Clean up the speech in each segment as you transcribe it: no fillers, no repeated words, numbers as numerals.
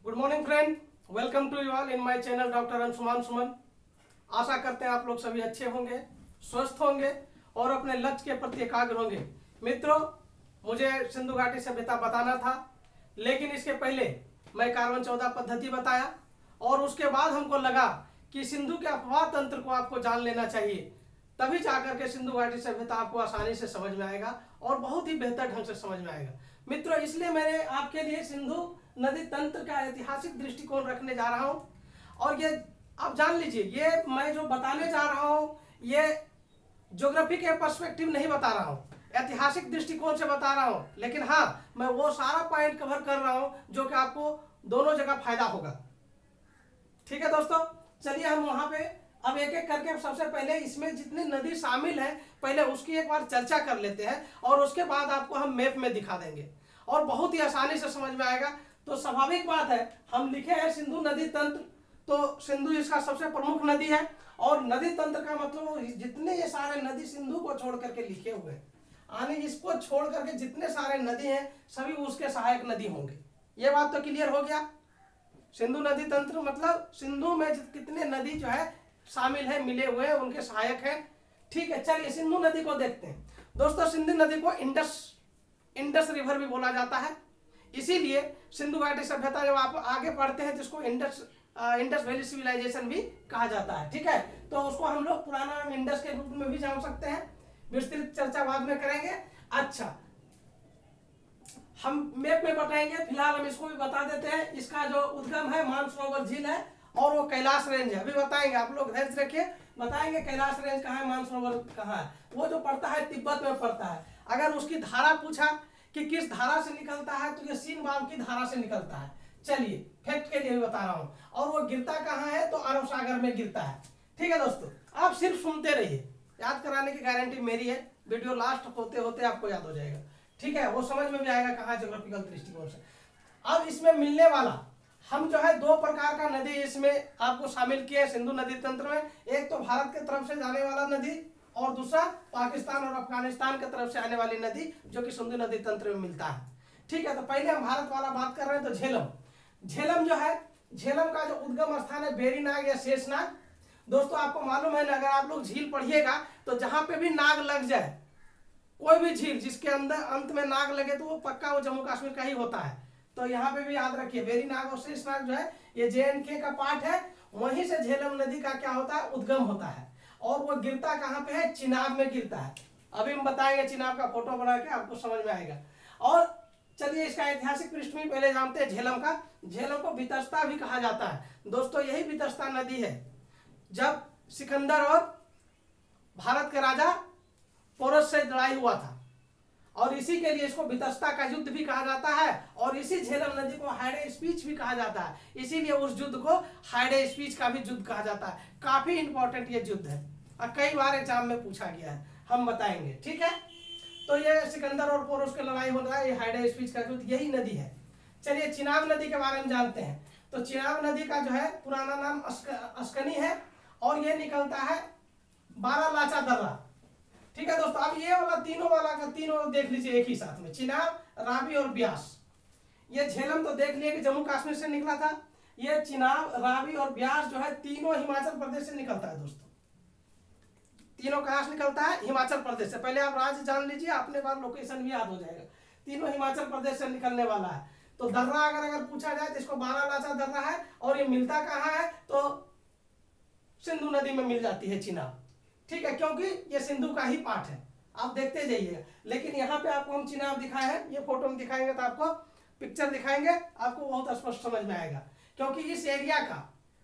Good morning friend, welcome to you all in my channel doctor Anshuman Suman. आशा करते हैं आप लोग सभी अच्छे होंगे, स्वस्थ होंगे और अपने लक्ष्य के प्रति एकाग्र होंगे। मित्रों, मुझे सिंधु घाटी सभ्यता बताना था, लेकिन इसके पहले मैं कार्बन 14 पद्धति बताया और उसके बाद हमको लगा कि सिंधु के अपवाह तंत्र को आपको जान लेना चाहिए, तभी जाकर के सिंधु घाटी सभ्यता आपको आसानी से समझ में आएगा और बहुत ही बेहतर ढंग से समझ में आएगा। मित्रों, इसलिए मैंने आपके लिए सिंधु नदी तंत्र का ऐतिहासिक दृष्टिकोण रखने जा रहा हूं। और ये आप जान लीजिए, ये मैं जो बताने जा रहा हूं ये ज्योग्राफी के पर्सपेक्टिव नहीं बता रहा हूं, ऐतिहासिक दृष्टिकोण से बता रहा हूं, लेकिन हाँ, मैं वो सारा पॉइंट कवर कर रहा हूं जो कि आपको दोनों जगह फायदा होगा। ठीक है दोस्तों, चलिए हम वहां पे अब एक एक करके सबसे पहले इसमें जितनी नदी शामिल है पहले उसकी एक बार चर्चा कर लेते हैं और उसके बाद आपको हम मैप में दिखा देंगे और बहुत ही आसानी से समझ में आएगा। तो स्वाभाविक बात है, हम लिखे हैं सिंधु नदी तंत्र, तो सिंधु इसका सबसे प्रमुख नदी है और नदी तंत्र का मतलब जितने ये सारे नदी सिंधु को छोड़ करके लिखे हुए हैं, यानी इसको छोड़ करके जितने सारे नदी हैं सभी उसके सहायक नदी होंगे। ये बात तो क्लियर हो गया। सिंधु नदी तंत्र मतलब सिंधु में कितने नदी जो है शामिल है, मिले हुए हैं, उनके सहायक हैं। ठीक है, चलिए सिंधु नदी को देखते हैं। दोस्तों, सिंधु नदी को इंडस रिवर भी बोला जाता है, इसीलिए सिंधु घाटी सभ्यता जब आप आगे पढ़ते हैं जिसको इंडस वैली सिविलाइजेशन भी कहा जाता है। ठीक है, तो उसको हम लोग पुराना नाम इंडस के रूप में भी जान सकते हैं, विस्तृत चर्चा बाद में करेंगे। अच्छा, हम मैप में बताएंगे, फिलहाल हम इसको भी बता देते हैं। इसका जो उद्गम है मानसरोवर झील है और वो कैलाश रेंज है, अभी बताएंगे, आप लोग धैर्य रखिए, बताएंगे कैलाश रेंज कहाँ है, मानसरोवर कहाँ है। वो जो पड़ता है तिब्बत में पड़ता है। अगर उसकी धारा पूछा कि किस धारा से निकलता है तो ये सीन-बाम की धारा से निकलता है। चलिए फैक्ट के लिए भी बता रहा हूँ। और वो गिरता कहाँ है तो अरब सागर में गिरता है। ठीक है दोस्तों, आप सिर्फ सुनते रहिए, याद कराने की गारंटी मेरी है, वीडियो लास्ट होते होते आपको याद हो जाएगा। ठीक है, वो समझ में भी आएगा कहाँ ज्योग्राफिकल दृष्टिकोण से। अब इसमें मिलने वाला हम जो है दो प्रकार का नदी इसमें आपको शामिल किया है सिंधु नदी तंत्र में। एक तो भारत के तरफ से जाने वाला नदी और दूसरा पाकिस्तान और अफगानिस्तान की तरफ से आने वाली नदी जो कि सिंधु नदी तंत्र में मिलता है। ठीक है, तो पहले हम भारत वाला बात कर रहे हैं। तो झेलम जो है, झेलम का जो उद्गम स्थान है बेरीनाग या शेषनाग। दोस्तों, आपको मालूम है ना, अगर आप लोग झील पढ़िएगा तो जहां पे भी नाग लग जाए, कोई भी झील जिसके अंदर अंत में नाग लगे तो वो पक्का वो जम्मू कश्मीर का ही होता है। तो यहाँ पे भी याद रखिए, बेरीनाग और शेषनाग जो है ये JNK का पार्ट है, वहीं से झेलम नदी का क्या होता है, उद्गम होता है। और वो गिरता कहाँ पे है, चिनाब में गिरता है। अभी हम बताएंगे, चिनाब का फोटो बना के आपको समझ में आएगा। और चलिए इसका ऐतिहासिक पृष्ठभूमि पहले जानते हैं झेलम का। झेलम को वितस्ता भी कहा जाता है। दोस्तों, यही वितस्ता नदी है जब सिकंदर और भारत के राजा पोरस से लड़ाई हुआ था, और इसी के लिए इसको वितस्ता का युद्ध भी कहा जाता है। और इसी झेलम नदी को हाइडे स्पीच भी कहा जाता है, इसीलिए उस युद्ध को हाइडे स्पीच का भी युद्ध कहा जाता है। काफी इंपॉर्टेंट ये युद्ध है और कई बार एग्जाम में पूछा गया है, हम बताएंगे। ठीक है, तो ये सिकंदर और पोरस की लड़ाई हो रहा है, ये हाइडे स्पीच का युद्ध यही नदी है। चलिए चिनाब नदी के बारे में जानते हैं। तो चिनाब नदी का जो है पुराना नाम अस्कनी है और ये निकलता है बारालाचा दर्रा। ठीक है दोस्तों, अब ये वाला तीनों देख लीजिए एक ही साथ में, चिनाब, रावी और ब्यास। ये झेलम तो देख लिए कि जम्मू कश्मीर से निकला था। ये चिनाब, रावी और ब्यास जो है तीनों हिमाचल प्रदेश से निकलता है। दोस्तों, तीनों कहां से निकलता है, हिमाचल प्रदेश से। पहले आप राज्य जान लीजिए, अपने बार लोकेशन भी याद हो जाएगा। तीनों हिमाचल प्रदेश से निकलने वाला है। तो दर्रा अगर पूछा जाए तो इसको बारालाचा दर्रा है और ये मिलता कहाँ है तो सिंधु नदी में मिल जाती है चिनाब। ठीक है, क्योंकि ये सिंधु का ही पार्ट है, आप देखते जाइएगा। लेकिन यहाँ पे आपको हम चिनाब दिखाए हैं, ये फोटो में दिखाएंगे तो आपको पिक्चर दिखाएंगे, आपको बहुत स्पष्ट समझ में आएगा। क्योंकि इस एरिया का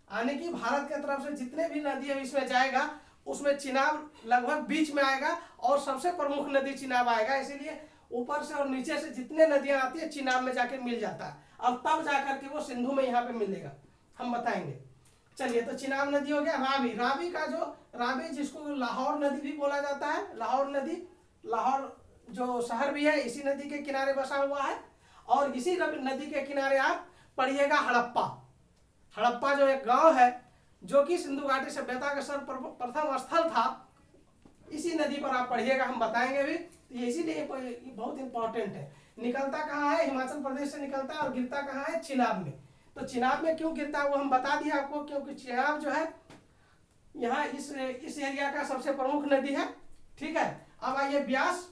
आने की भारत के तरफ से जितने भी नदी है इसमें जाएगा, उसमें चिनाब लगभग बीच में आएगा और सबसे प्रमुख नदी चिनाब आएगा। इसीलिए ऊपर से और नीचे से जितने नदियां आती है चिनाब में जाके मिल जाता है, और तब जाकर के वो सिंधु में यहाँ पे मिलेगा, हम बताएंगे। चलिए, तो चिनाब नदी हो गया। रावी का जो रावी जिसको लाहौर नदी भी बोला जाता है, लाहौर नदी, लाहौर जो शहर भी है इसी नदी के किनारे बसा हुआ है। और इसी नदी के किनारे आप पढ़िएगा हड़प्पा जो एक गांव है जो कि सिंधु घाटी सभ्यता का सर्वप्रथम स्थल था, इसी नदी पर आप पढ़िएगा, हम बताएंगे भी। तो इसीलिए बहुत इंपॉर्टेंट है। निकलता कहाँ है, हिमाचल प्रदेश से निकलता है और गिरता कहाँ है, चिनाब में। तो चिनाब में क्यों गिरता है वो हम बता दिया आपको, क्योंकि चिनाब जो है यहाँ इस एरिया का सबसे प्रमुख नदी है। ठीक है, अब आइए ब्यास।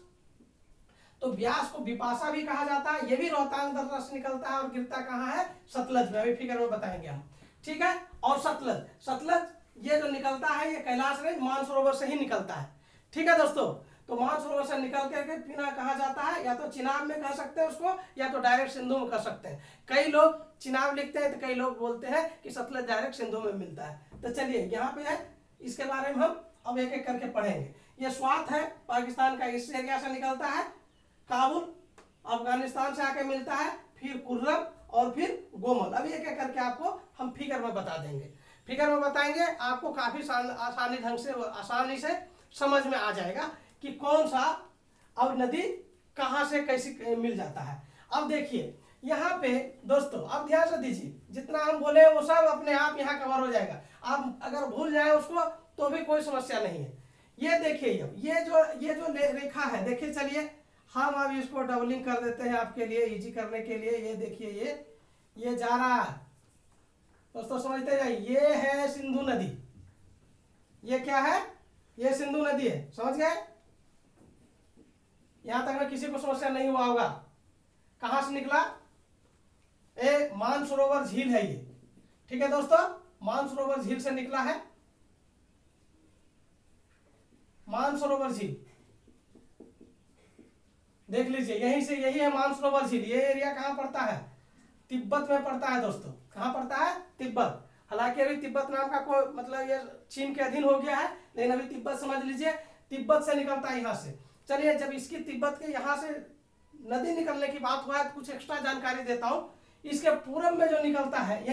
तो ब्यास को बिपाशा भी कहा जाता है, ये भी रोहतांग दर्रा से निकलता है और गिरता कहाँ है, सतलज में, अभी फिगर में बताएंगे हम। ठीक है, और सतलज ये जो निकलता है ये कैलाश रेंज मानसरोवर से ही निकलता है। ठीक है दोस्तों, तो मानसरोवर से निकल करके पीना कहा जाता है, या तो चिनाब में कह सकते हैं उसको, या तो डायरेक्ट सिंधु में कह सकते हैं। कई लोग चिनाब लिखते हैं तो कई लोग बोलते हैं कि सतलज डायरेक्ट सिंधु में मिलता है। तो चलिए यहाँ पे है, इसके बारे में हम अब एक एक करके पढ़ेंगे। ये स्वात है, पाकिस्तान का इस एरिया से निकलता है, काबुल अफगानिस्तान से आके मिलता है, फिर कुर्रम और फिर गोमल। अभी एक एक करके आपको हम फिगर में बता देंगे, फिगर में बताएंगे, आपको काफी आसानी ढंग से, आसानी से समझ में आ जाएगा कि कौन सा अब नदी कहाँ से कैसे मिल जाता है। अब देखिए यहाँ पे दोस्तों, अब ध्यान से दीजिए, जितना हम बोले वो सब अपने आप यहाँ कवर हो जाएगा। आप अगर भूल जाए उसको तो भी कोई समस्या नहीं है। ये देखिए, ये जो रेखा है, देखिए, चलिए हम अब इसको डबलिंग कर देते हैं आपके लिए इजी करने के लिए। ये देखिए, ये जा रहा है दोस्तों, समझते जाइए, ये है सिंधु नदी। ये क्या है, ये सिंधु नदी है, समझ गए? यहां तक में किसी को समस्या नहीं हुआ होगा। कहां से निकला, मानसरोवर झील है ये। ठीक है दोस्तों, मानसरोवर झील से निकला है, मानसरोवर झील देख लीजिए, यहीं से, यही है मानसरोवर झील। ये एरिया कहाँ पड़ता है, तिब्बत में पड़ता है दोस्तों। कहाँ पड़ता है, तिब्बत। हालांकि अभी तिब्बत नाम का कोई मतलब ये चीन के अधीन हो गया है, लेकिन अभी तिब्बत समझ लीजिए, तिब्बत से निकलता है यहाँ से। चलिए, जब इसकी तिब्बत के यहाँ से नदी निकलने की बात हुआ है तो कुछ एक्स्ट्रा जानकारी देता हूँ। इसके पूरब में जो निकलता है,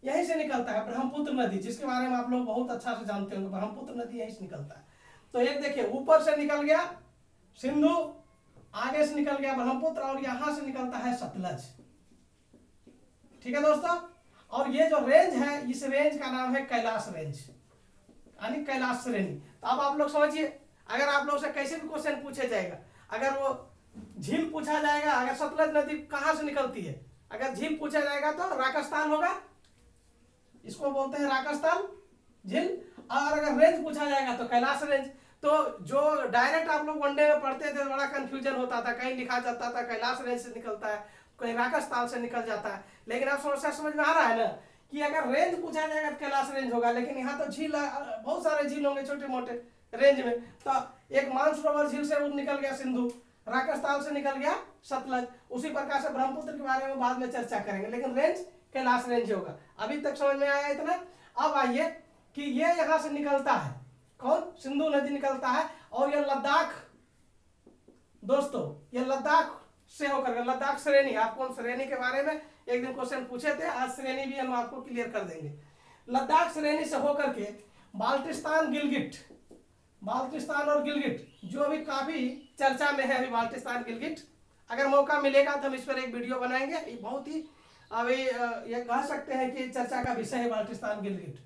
यहीं से निकलता है ब्रह्मपुत्र नदी, जिसके बारे में आप लोग बहुत अच्छा से जानते होंगे। ब्रह्मपुत्र नदी यहीं से निकलता है। तो एक देखिए, ऊपर से निकल गया सिंधु, आगे से निकल गया ब्रह्मपुत्र, और यहां से निकलता है सतलज। ठीक है दोस्तों, और ये जो रेंज है, इस रेंज का नाम है कैलाश रेंज, यानी कैलाश श्रेणी। तो अब आप लोग समझिए, अगर आप लोग से कैसे भी क्वेश्चन पूछे जाएगा, अगर वो झील पूछा जाएगा, अगर सतलज नदी कहां से निकलती है, अगर झील पूछा जाएगा तो राकस्तान होगा, इसको बोलते हैं राकस्तान झील। और अगर रेंज पूछा जाएगा तो कैलाश रेंज। तो जो डायरेक्ट आप लोग वनडे में पढ़ते थे, बड़ा कंफ्यूजन होता था, कहीं लिखा जाता था कैलाश रेंज से निकलता है, कहीं राकस्तान से निकल जाता है। लेकिन आप समस्या समझ में आ रहा है ना, कि अगर रेंज पूछा जाएगा तो कैलाश रेंज होगा, लेकिन यहाँ तो झील, बहुत सारे झील होंगे छोटे मोटे रेंज में। तो एक मानसरोवर झील से निकल गया सिंधु, राकस्तान से निकल गया सतलज। उसी प्रकार से ब्रह्मपुत्र के बारे में बाद में चर्चा करेंगे, लेकिन रेंज कैलाश रेंज होगा। अभी तक समझ में आया इतना? अब आइए कि ये यहाँ से निकलता है, कौन, सिंधु नदी निकलता है, और ये लद्दाख दोस्तों, ये लद्दाख से होकर, लद्दाख श्रेणी, आपको श्रेणी के बारे में एक दिन क्वेश्चन पूछे थे, आज श्रेणी भी हम आपको क्लियर कर देंगे। लद्दाख श्रेणी से होकर के बाल्टिस्तान गिलगिट, बाल्टिस्तान और गिलगिट जो अभी काफी चर्चा में है, अभी बाल्टिस्तान गिलगिट, अगर मौका मिलेगा तो हम इस पर एक वीडियो बनाएंगे। ये बहुत ही अभी ये कह सकते हैं कि चर्चा का विषय है बाल्टिस्तान गिलगिट।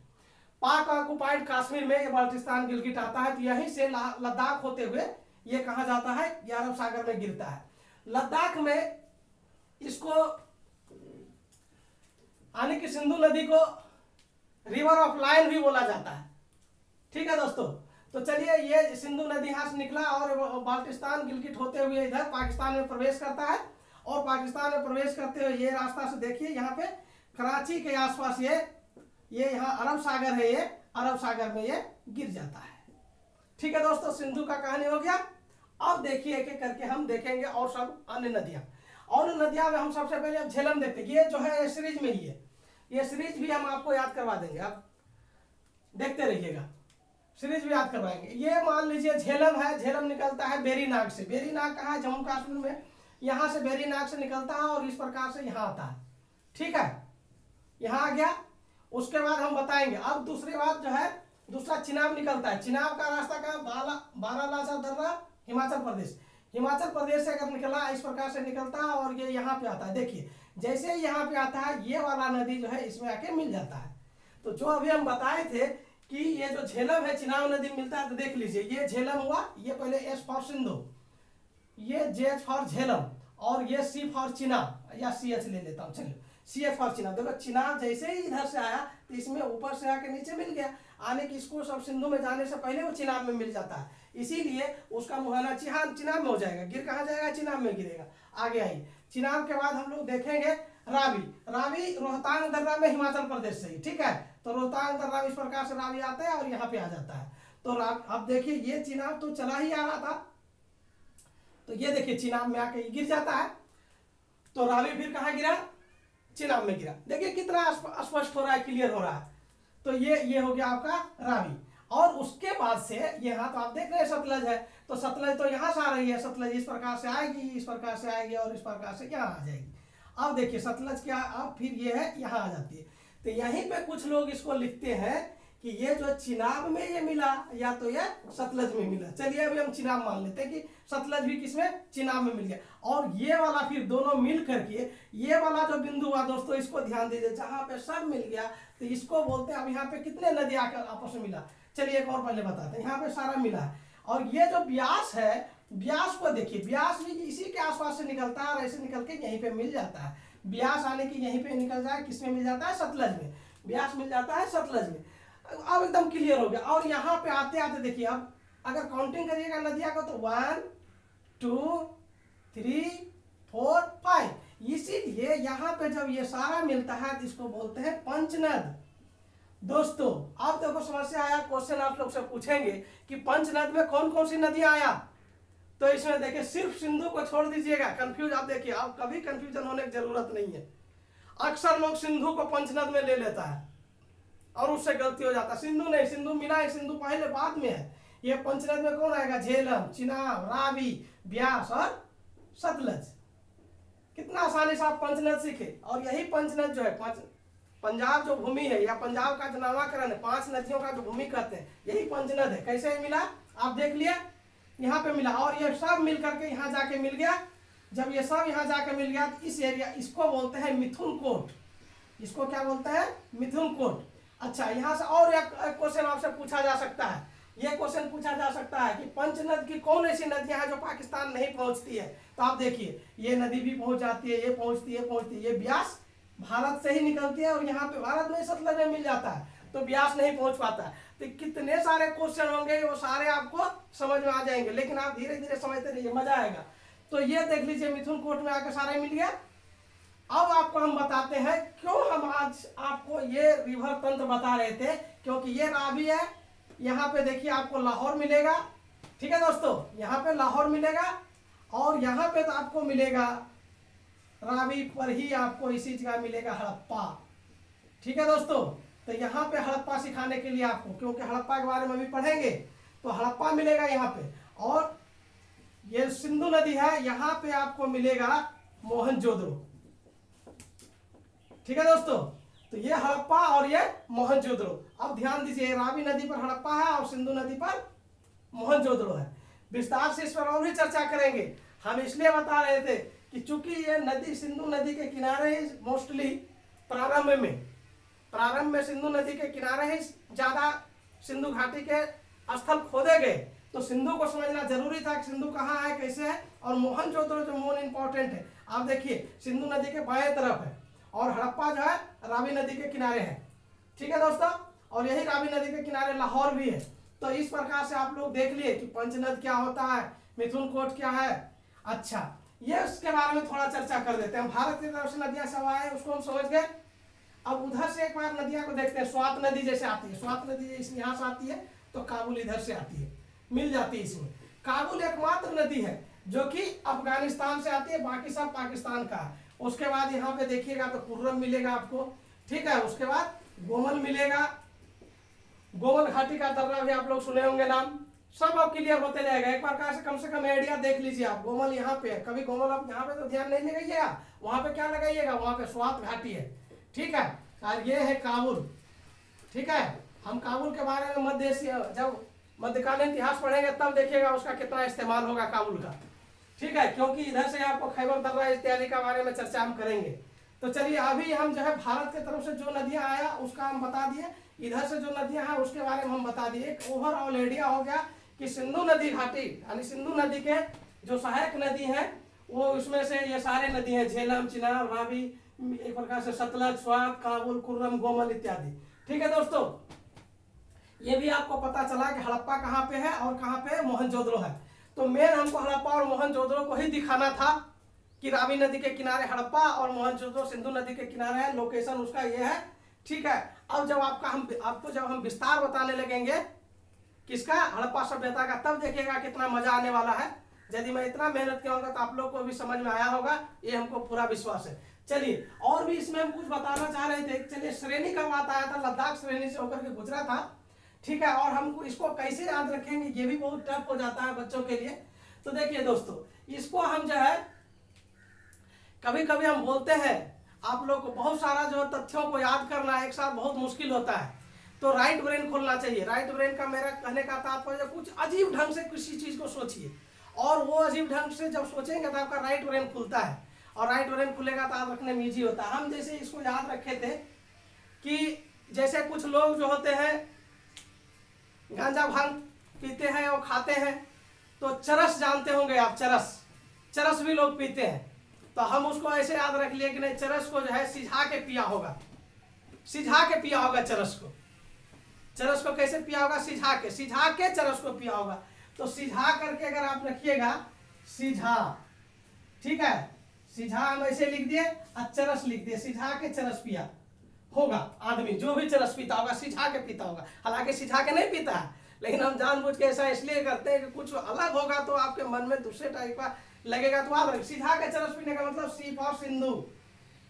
पाक ऑक्युपाइड कश्मीर में ये बाल्टिस्तान गिलगिट आता है, तो यहीं से लद्दाख होते हुए ये कहा जाता है, ये अरब सागर में गिरता है। लद्दाख में इसको, यानी कि सिंधु नदी को रिवर ऑफ लायन भी बोला जाता है। ठीक है दोस्तों, तो चलिए, ये सिंधु नदी यहाँ से निकला और बाल्टिस्तान गिलगिट होते हुए इधर पाकिस्तान में प्रवेश करता है, और पाकिस्तान में प्रवेश करते हुए ये रास्ता से देखिए, यहाँ पे कराची के आसपास ये यहाँ अरब सागर है, ये अरब सागर में ये गिर जाता है। ठीक है दोस्तों, सिंधु का कहानी हो गया। अब देखिए, एक एक करके हम देखेंगे और सब अन्य नदियां। और नदियां में हम सबसे पहले अब झेलम देखते हैं। ये जो है सीरीज में ही है, ये सीरीज भी हम आपको याद करवा देंगे, आप देखते रहिएगा, सीरीज भी याद करवाएंगे। ये मान लीजिए झेलम है, झेलम निकलता है बेरीनाग से। बेरीनाग कहाँ है, जम्मू कश्मीर में, यहाँ से बेरीनाग से निकलता है और इस प्रकार से यहाँ आता है। ठीक है, यहाँ आ गया। उसके बाद हम बताएंगे, अब दूसरी बात जो है, दूसरा चिनाब निकलता है। चिनाब का रास्ता कहाँ, बारालाचा दर्रा, हिमाचल प्रदेश। हिमाचल प्रदेश से अगर निकला, इस प्रकार से निकलता है और ये यहाँ पे आता है। देखिए, जैसे ही यहाँ पे आता है, ये वाला नदी जो है इसमें आके मिल जाता है। तो जो अभी हम बताए थे कि ये जो झेलम है, चिनाब नदी मिलता है, तो देख लीजिए, ये झेलम हुआ, ये पहले एस फॉर सिंधु, ये जे फॉर झेलम, और ये सी फॉर चिनाब, या CH ले लेता हूँ, चलो CH फॉर चिनाब। देखो चिनाब जैसे ही इधर से आया तो इसमें ऊपर से आके नीचे मिल गया, आने की इसको सब सिंधु में जाने से पहले वो चिनाब में मिल जाता है, इसीलिए उसका मुहाना चिनाब में हो जाएगा। गिर कहाँ जाएगा? चिनाब में गिरेगा। आगे आइए, चिनाब के बाद हम लोग देखेंगे रावी। रावी रोहतांग दर्रा में हिमाचल प्रदेश से ही, ठीक है। तो रोहतांग दर्रा इस प्रकार से रावी आता है और यहाँ पे आ जाता है। तो अब देखिए ये चिनाब तो चला ही आ रहा था, तो ये देखिए चिनाब में आके गिर जाता है। तो रावी फिर कहाँ गिरा? चिनाब में गिरा। देखिए कितना स्पष्ट हो रहा है, क्लियर हो रहा है। तो ये हो गया आपका रावी। और उसके बाद से यहाँ तो आप देख रहे हैं सतलज है, तो सतलज तो यहाँ से आ रही है, सतलज इस प्रकार से आएगी, इस प्रकार से आएगी और इस प्रकार से यहाँ आ जाएगी। अब देखिए सतलज क्या, अब फिर ये है यहाँ आ जाती है। तो यहीं पे कुछ लोग इसको लिखते हैं कि ये जो चिनाब में ये मिला या तो ये सतलज में मिला। चलिए अभी हम चिनाब मान लेते हैं कि सतलज भी किसमें? चिनाब में मिल गया। और ये वाला फिर दोनों मिल करके ये वाला जो बिंदु हुआ दोस्तों, इसको ध्यान दीजिए, जहां पे सब मिल गया तो इसको बोलते हैं। अब यहाँ पे कितने नदी आकर आपस में मिला, चलिए एक और पहले बताते हैं। यहाँ पे सारा मिला है और ये जो ब्यास है, ब्यास को देखिए, ब्यास भी इसी के आसपास से निकलता है और ऐसे निकल के यहीं पे मिल जाता है। ब्यास आने की यहीं पे निकल जाए, किसमें मिल जाता है? सतलज में। ब्यास मिल जाता है सतलज में। अब एकदम क्लियर हो गया। और यहाँ पे आते आते देखिए, अब अगर काउंटिंग करिएगा नदियां को तो 1 2 3 4 5, इसीलिए यहाँ पे जब ये सारा मिलता है तो इसको बोलते हैं पंचनद। दोस्तों अब देखो समस्या आया, क्वेश्चन आप लोग से पूछेंगे कि पंचनद में कौन कौन सी नदियां आया, तो इसमें देखिए सिर्फ सिंधु को छोड़ दीजिएगा। कंफ्यूज आप देखिए, आप कभी कंफ्यूजन होने की जरूरत नहीं है। अक्सर लोग सिंधु को पंचनद में ले लेता है और उससे गलती हो जाता है। सिंधु नहीं, सिंधु मिला है, सिंधु पहले बाद में है। ये पंचनद में कौन आएगा? झेलम, चिनाब, रावी, ब्यास और सतलज। कितना आसानी से आप पंचनद सीखे। और यही पंचनद जो है, पंजाब जो भूमि है या पंजाब का जो नामाकरण है, 5 नदियों का जो भूमि कहते हैं, यही पंचनद है। कैसे मिला आप देख लिया, यहाँ पे मिला और ये सब मिल करके यहाँ जाके मिल गया। जब ये सब यहाँ जाके मिल गया तो इस एरिया, इसको बोलते हैं मिथुन कोट। इसको क्या बोलते हैं? मिथुन कोट। अच्छा, यहाँ से और एक क्वेश्चन आपसे पूछा जा सकता है। ये क्वेश्चन पूछा जा सकता है कि पंचनद की कौन ऐसी नदियां हैं जो पाकिस्तान नहीं पहुंचती है। तो आप देखिए ये नदी भी पहुंच जाती है, ये पहुंचती है, ये ब्यास भारत से ही निकलती है और यहाँ पे भारत में सतलज में मिल जाता है, तो ब्यास नहीं पहुंच पाता है। तो कितने सारे क्वेश्चन होंगे, वो सारे आपको समझ में आ जाएंगे, लेकिन आप धीरे धीरे समझते रहिए, मजा आएगा। तो ये देख लीजिए मिथुन कोट में आकर सारे मिल गया। अब आपको हम बताते हैं क्यों हम आज आपको ये रिवर तंत्र बता रहे थे, क्योंकि ये रावी है। यहाँ पे देखिए आपको लाहौर मिलेगा, ठीक है दोस्तों, यहाँ पे लाहौर मिलेगा और यहाँ पे तो आपको मिलेगा रावी पर ही आपको इसी जगह मिलेगा हड़प्पा, ठीक है दोस्तों। तो यहाँ पे हड़प्पा सिखाने के लिए आपको, क्योंकि हड़प्पा के बारे में भी पढ़ेंगे, तो हड़प्पा मिलेगा यहाँ पे। और ये सिंधु नदी है, यहाँ पे आपको मिलेगा मोहनजोदड़ो, ठीक है दोस्तों। तो ये हड़प्पा और ये मोहनजोदड़ो। अब ध्यान दीजिए, रावी नदी पर हड़प्पा है और सिंधु नदी पर मोहनजोदड़ो है। विस्तार से इस पर और भी चर्चा करेंगे। हम इसलिए बता रहे थे कि चूंकि ये नदी सिंधु नदी के किनारे ही मोस्टली प्रारंभ में सिंधु नदी के किनारे ही ज्यादा सिंधु घाटी के स्थल खोदे गए, तो सिंधु को समझना जरूरी था कि सिंधु कहाँ है, कैसे है। और मोहनजोदड़ो जो मोन इंपॉर्टेंट है, आप देखिए सिंधु नदी के बाएं तरफ है और हड़प्पा जो है रावी नदी के किनारे है, ठीक है दोस्तों। और यही रावी नदी के किनारे लाहौर भी है। तो इस प्रकार से आप लोग देख लिए कि पंचनद क्या होता है, मिथुन कोट क्या है। अच्छा, ये उसके बारे में थोड़ा चर्चा कर देते हैं। भारत की तरफ से नदियां सब आए उसको हम समझ गए। अब उधर से एक बार नदियां को देखते हैं। स्वात नदी जैसे आती है, स्वात नदी यहाँ से आती है तो काबुल इधर से आती है, मिल जाती है इसमें। काबुल एकमात्र नदी है जो कि अफगानिस्तान से आती है, बाकी सब पाकिस्तान का है। उसके बाद यहाँ पे देखिएगा तो कुर्रम मिलेगा आपको, ठीक है। उसके बाद गोमल मिलेगा, गोमल घाटी का दर्रा भी आप लोग सुने होंगे नाम, सब अब क्लियर होते जाएगा। एक प्रकार से कम आइडिया देख लीजिए आप। गोमल यहाँ पे है, कभी गोमल आप यहाँ पे तो ध्यान नहीं लगाइएगा, वहां पे क्या लगाइएगा, वहां पे स्वात घाटी है, ठीक है। और ये है काबुल, ठीक है। हम काबुल के बारे में मध्य एशिया, जब मध्यकालीन इतिहास पढ़ेंगे तब देखिएगा उसका कितना इस्तेमाल होगा काबुल का, ठीक है। क्योंकि इधर से आपको खैबर दर्रा इत्यादि के बारे में चर्चा हम करेंगे। तो चलिए अभी हम जो है भारत की तरफ से जो नदियां आया उसका हम बता दिए, इधर से जो नदियां हैं उसके बारे में हम बता दिए। एक ओवरऑल आइडिया हो गया कि सिंधु नदी घाटी यानी सिंधु नदी के जो सहायक नदी हैं वो उसमें से ये सारे नदी हैं, झेलम, चिनाब, रावी, एक प्रकार से सतलज, स्वात, काबुल, कुर्रम, गोमल इत्यादि। ठीक है दोस्तों, ये भी आपको पता चला कि हड़प्पा कहाँ पे है और कहाँ पे मोहनजोदड़ो है। तो मेन हमको हड़प्पा और मोहनजोदड़ो को ही दिखाना था कि रावी नदी के किनारे हड़प्पा और मोहनजोदड़ो सिंधु नदी के किनारे है, लोकेशन उसका ये है। ठीक है, अब जब आपको जब हम विस्तार बताने लगेंगे किसका, हड़प्पा सभ्यता का, तब देखिएगा कितना मजा आने वाला है। यदि मैं इतना मेहनत किया होगा तो आप लोग को भी समझ में आया होगा, ये हमको पूरा विश्वास है। चलिए, और भी इसमें हम कुछ बताना चाह रहे थे। चलिए, श्रेणी का बात आया था, लद्दाख श्रेणी से होकर के गुजरा था। ठीक है, और हमको इसको कैसे याद रखेंगे, ये भी बहुत टफ हो जाता है बच्चों के लिए। तो देखिए दोस्तों, इसको हम जो है कभी कभी हम बोलते हैं, आप लोग को बहुत सारा जो तथ्यों को याद करना एक साथ बहुत मुश्किल होता है, तो राइट ब्रेन खोलना चाहिए। राइट ब्रेन का मेरा कहने का तात्पर्य, कुछ अजीब ढंग से किसी चीज को सोचिए, और वो अजीब ढंग से जब सोचेंगे तो आपका राइट ब्रेन खुलता है, और राइट ब्रेन खुलेगा तो याद रखने में ईजी होता है। हम जैसे इसको याद रखे थे कि जैसे कुछ लोग जो होते हैं गांजा भांग पीते हैं और खाते हैं, तो चरस जानते होंगे आप, चरस भी लोग पीते हैं। तो हम उसको ऐसे याद रख लिए कि नहीं, चरस को जो है सिझा के पिया होगा, चरस को कैसे पिया होगा, सिझा के चरस को पिया होगा। तो सिझा करके अगर आप रखिएगा, सिझा, ठीक है, सिझा हम ऐसे लिख दिए और चरस लिख दिए, सिझा के चरस पिया होगा आदमी, जो भी चरस पीता होगा सिझा के पीता होगा। हालांकि सिझा के नहीं पीता है, लेकिन हम जानबूझ के ऐसा इसलिए करते हैं कि कुछ अलग होगा तो आपके मन में दूसरे टाइप का लगेगा। तो आप सिझा के चरस पीने का मतलब सी फॉर सिंधु।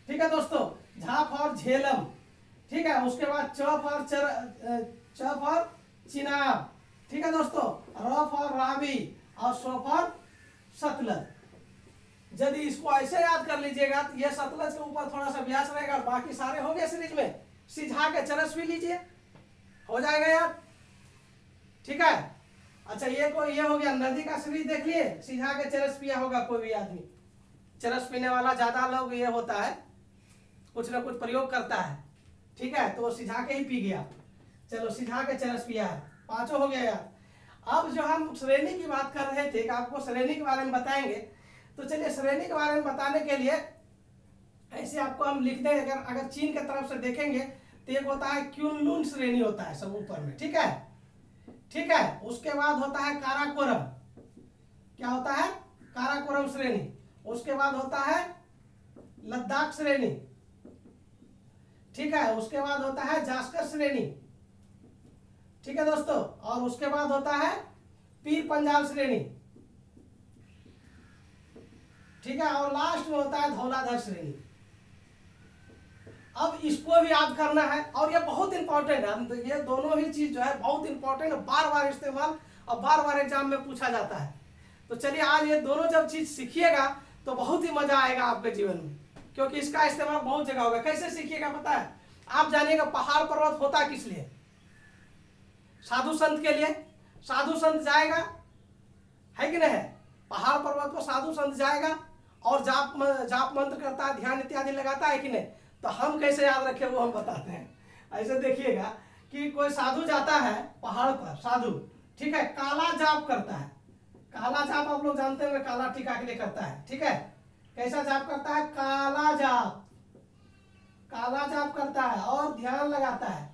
ठीक है दोस्तों, झा फॉर झेलम, ठीक है, उसके बाद च फॉर चिनाब, ठीक है दोस्तों, र फॉर रावी और सो फॉर सतलज। यदि इसको ऐसे याद कर लीजिएगा तो ये सतलज के ऊपर थोड़ा सा व्यास रहेगा और बाकी सारे हो गए सीरीज में। सिझा के चरस भी लीजिए, हो जाएगा यार। ठीक है, अच्छा, ये हो गया नदी का सीरीज, देख लिए, सिझा के चरस पिया होगा कोई भी आदमी। चरस पीने वाला ज्यादा लोग ये होता है, कुछ ना कुछ प्रयोग करता है। ठीक है, तो वो सिझा के ही पी गया। चलो, सिझा के चरस पिया है, पांचों हो गया यार। अब जो हम श्रेणी की बात कर रहे थे कि आपको श्रेणी के बारे में बताएंगे, तो चलिए श्रेणी के बारे में बताने के लिए ऐसे आपको हम लिख दें। अगर चीन की तरफ से देखेंगे तो एक होता है क्युनलुन श्रेणी होता है सब ऊपर में, ठीक है। उसके बाद होता है काराकोरम, क्या होता है, काराकोरम श्रेणी। उसके बाद होता है लद्दाख श्रेणी, ठीक है। उसके बाद होता है जास्कर श्रेणी, ठीक है दोस्तों। और उसके बाद होता है पीर पंजाल श्रेणी, ठीक है। और लास्ट में होता है धौलाधर श्रेणी। अब इसको भी याद करना है, और ये बहुत इंपॉर्टेंट है। तो ये दोनों ही चीज जो है बहुत इंपॉर्टेंट है, बार बार इस्तेमाल और बार बार एग्जाम में पूछा जाता है। तो चलिए, आज ये दोनों जब चीज सीखिएगा तो बहुत ही मजा आएगा आपके जीवन में, क्योंकि इसका इस्तेमाल बहुत जगह होगा। कैसे सीखिएगा पता है, आप जानिएगा पहाड़ पर्वत होता किस लिए, साधु संत के लिए। साधु संत जाएगा, है कि नहीं, पहाड़ पर्वत को साधु संत जाएगा और जाप मंत्र करता है, ध्यान इत्यादि लगाता है कि नहीं। तो हम कैसे याद रखें वो हम बताते हैं। ऐसे देखिएगा कि कोई साधु जाता है पहाड़ पर, साधु, ठीक है, काला जाप करता है। काला जाप आप लोग जानते हैं, काला टीका के लिए करता है, ठीक है। कैसा जाप करता है, काला जाप करता है और ध्यान लगाता है।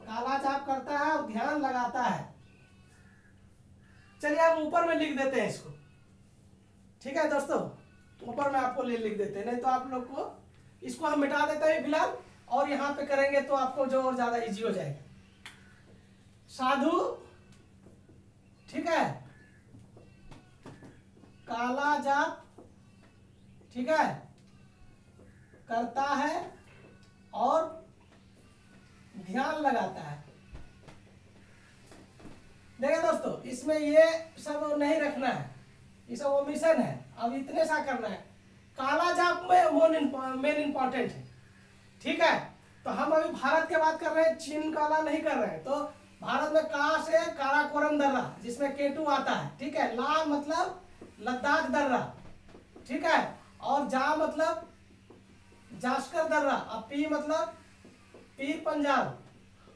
काला जाप करता है और ध्यान लगाता है। चलिए, हम ऊपर में लिख देते हैं इसको, ठीक है दोस्तों, ऊपर में आपको लिख देते हैं, नहीं तो आप लोग को इसको हम मिटा देते हैं फिलहाल, और यहाँ पे करेंगे तो आपको जो और ज्यादा इजी हो जाएगा। साधु, ठीक है, काला जाप, ठीक है, करता है और ध्यान लगाता है। देखिए दोस्तों, इसमें ये सब नहीं रखना है, ये सब ओमिशन है। अब इतने सा करना है, काला जाप में मेन इंपॉर्टेंट है, ठीक है। तो हम अभी भारत की बात कर रहे हैं, चीन काला नहीं कर रहे हैं। तो भारत में का से काराकोरम दर्रा, जिसमें केटू आता है, ठीक है। ला मतलब लद्दाख दर्रा, ठीक है। और जा मतलब जास्कर दर्रा, और पी मतलब पीर पंजाल,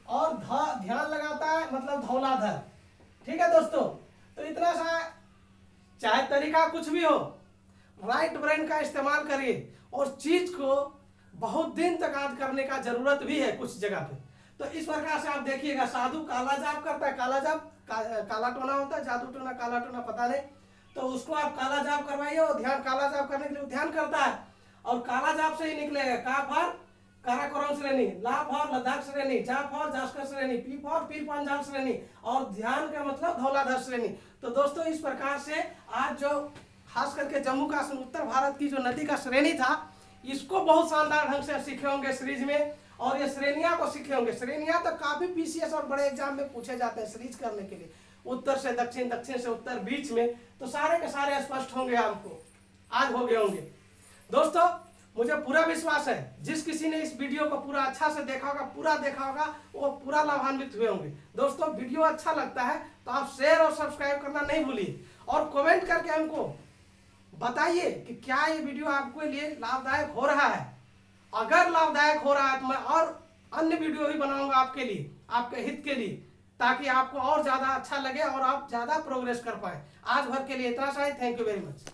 और ध्यान लगाता है मतलब धौलाधर, ठीक है दोस्तों। तो इतना सा, चाहे तरीका कुछ भी हो, राइट ब्रेन का इस्तेमाल करिए और चीज को बहुत दिन तक याद करने का जरूरत भी है कुछ जगह पे। तो इस प्रकार से आप देखिएगा, साधु काला जाप करता है, काला जाप काला टोना होता है, जादू टोना काला टोना पता नहीं, तो उसको आप काला जाप करवाइए और ध्यान काला जाप करने के लिए ध्यान करता है और काला जाप से ही निकलेगा। का फॉर काराकोरम श्रेणी, ला फॉर लद्दाख श्रेणी, जा फॉर जास्कर श्रेणी, पी फॉर पीर पंजाल श्रेणी और ध्यान का मतलब धौलाधर श्रेणी। तो दोस्तों इस प्रकार से आज जो खास करके जम्मू कश्मीर उत्तर भारत की जो नदी का श्रेणी था, इसको बहुत शानदार ढंग से सीखे होंगे सीरीज में, और ये श्रेणियां को सीखे होंगे। श्रेणियां तो काफी पीसीएस और बड़े एग्जाम में पूछे जाते हैं सीरीज करने के लिए, उत्तर से दक्षिण, दक्षिण से उत्तर, बीच में, तो सारे के सारे स्पष्ट होंगे, आपको आज हो गए होंगे। दोस्तों मुझे पूरा विश्वास है जिस किसी ने इस वीडियो को पूरा अच्छा से देखा होगा, पूरा देखा होगा, वो पूरा लाभान्वित हुए होंगे। दोस्तों वीडियो अच्छा लगता है तो आप शेयर और सब्सक्राइब करना नहीं भूलिए और कमेंट करके हमको बताइए कि क्या ये वीडियो आपके लिए लाभदायक हो रहा है। अगर लाभदायक हो रहा है तो मैं और अन्य वीडियो भी बनाऊंगा आपके लिए, आपके हित के लिए, ताकि आपको और ज्यादा अच्छा लगे और आप ज्यादा प्रोग्रेस कर पाए। आज भर के लिए इतना सा ही। Thank you very much.